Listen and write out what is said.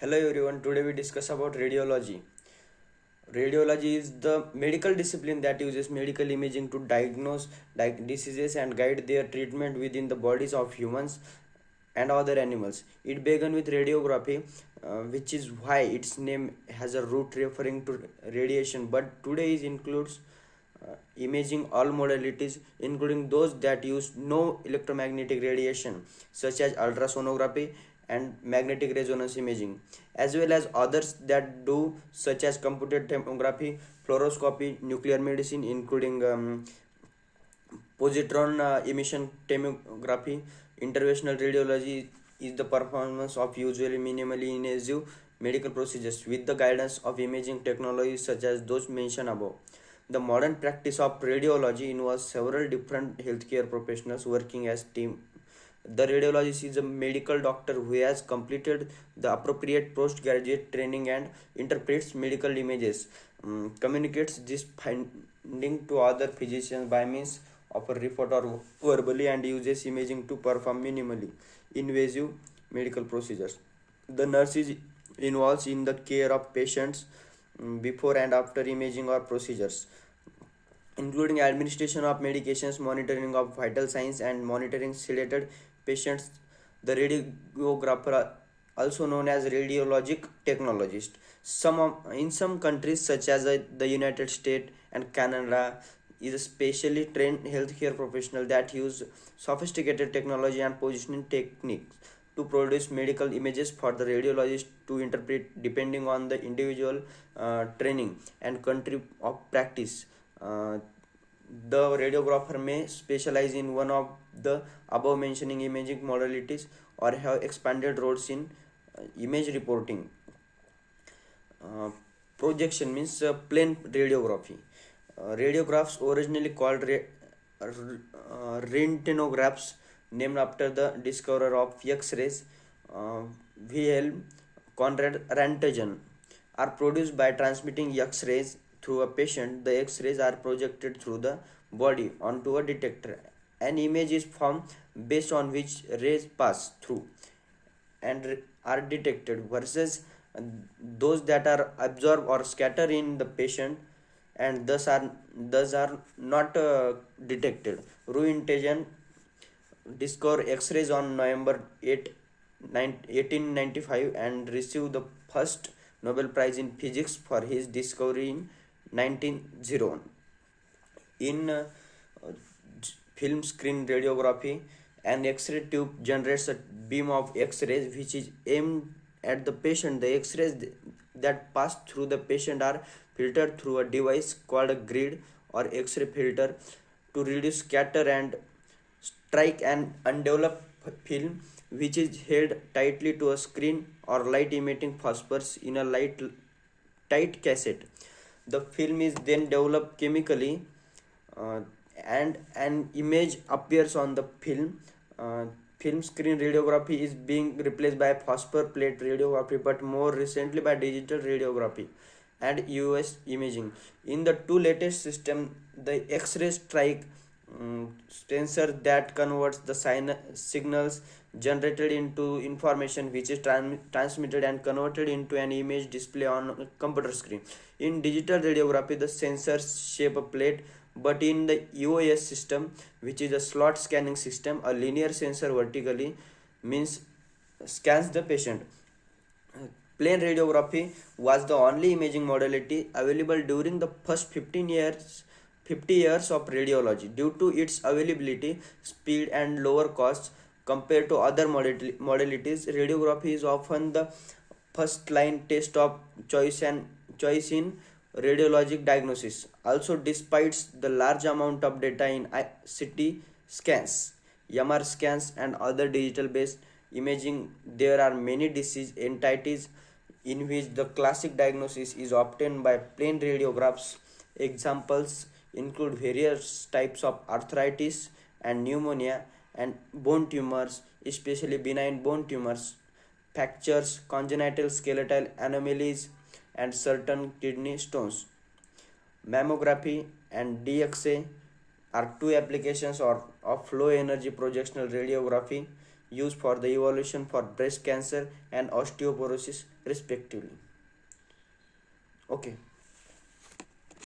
Hello everyone, today we discuss about radiology. Radiology is the medical discipline that uses medical imaging to diagnose diseases and guide their treatment within the bodies of humans and other animals. It began with radiography, which is why its name has a root referring to radiation, but today it includes imaging all modalities, including those that use no electromagnetic radiation, such as ultrasonography and magnetic resonance imaging, as well as others that do, such as computed tomography, fluoroscopy, nuclear medicine, including positron emission tomography. Interventional radiology is the performance of usually minimally invasive medical procedures with the guidance of imaging technologies such as those mentioned above. The modern practice of radiology involves several different healthcare professionals working as team. The radiologist is a medical doctor who has completed the appropriate postgraduate training and interprets medical images, communicates this finding to other physicians by means of a report or verbally, and uses imaging to perform minimally invasive medical procedures. The nurse is involved in the care of patients before and after imaging or procedures, including administration of medications, monitoring of vital signs, and monitoring sedated patients. The radiographer, also known as radiologic technologist, in some countries such as the United States and Canada, is a specially trained healthcare professional that use sophisticated technology and positioning techniques to produce medical images for the radiologist to interpret depending on the individual training and country of practice. Uh, the radiographer may specialize in one of the above mentioning imaging modalities or have expanded roles in image reporting. Uh, Projection means plain radiography. Radiographs, originally called rentgenographs, named after the discoverer of X-rays, uh, Wilhelm Conrad Röntgen, are produced by transmitting X-rays through a patient. The X-rays are projected through the body onto a detector. An image is formed based on which rays pass through and are detected, versus those that are absorbed or scattered in the patient and thus are not detected. Röntgen discovered X-rays on November 8, 1895 and received the first Nobel Prize in Physics for his discovery in 1901. In film screen radiography, an X-ray tube generates a beam of X-rays which is aimed at the patient. The X-rays that pass through the patient are filtered through a device called a grid or X-ray filter to reduce scatter and strike an undeveloped film, which is held tightly to a screen or light emitting phosphors in a light tight cassette. The film is then developed chemically, uh, and an image appears on the film. Film screen radiography is being replaced by phosphor plate radiography, but more recently by digital radiography and US imaging. In the two latest systems, the X-ray strike sensor that converts the signals generated into information, which is transmitted and converted into an image display on a computer screen. In digital radiography, the sensors shape a plate, but in the EOS system, which is a slot scanning system, a linear sensor vertically means scans the patient. Plain radiography was the only imaging modality available during the first 50 years of radiology. Due to its availability, speed, and lower costs compared to other modalities, radiography is often the first line test of choice in radiologic diagnosis. Also, despite the large amount of data in CT scans, MR scans, and other digital based imaging, there are many disease entities in which the classic diagnosis is obtained by plain radiographs. Examples include various types of arthritis and pneumonia and bone tumors, especially benign bone tumors, fractures, congenital skeletal anomalies, and certain kidney stones. Mammography and DXA are two applications of low energy projectional radiography used for the evaluation for breast cancer and osteoporosis respectively. Okay.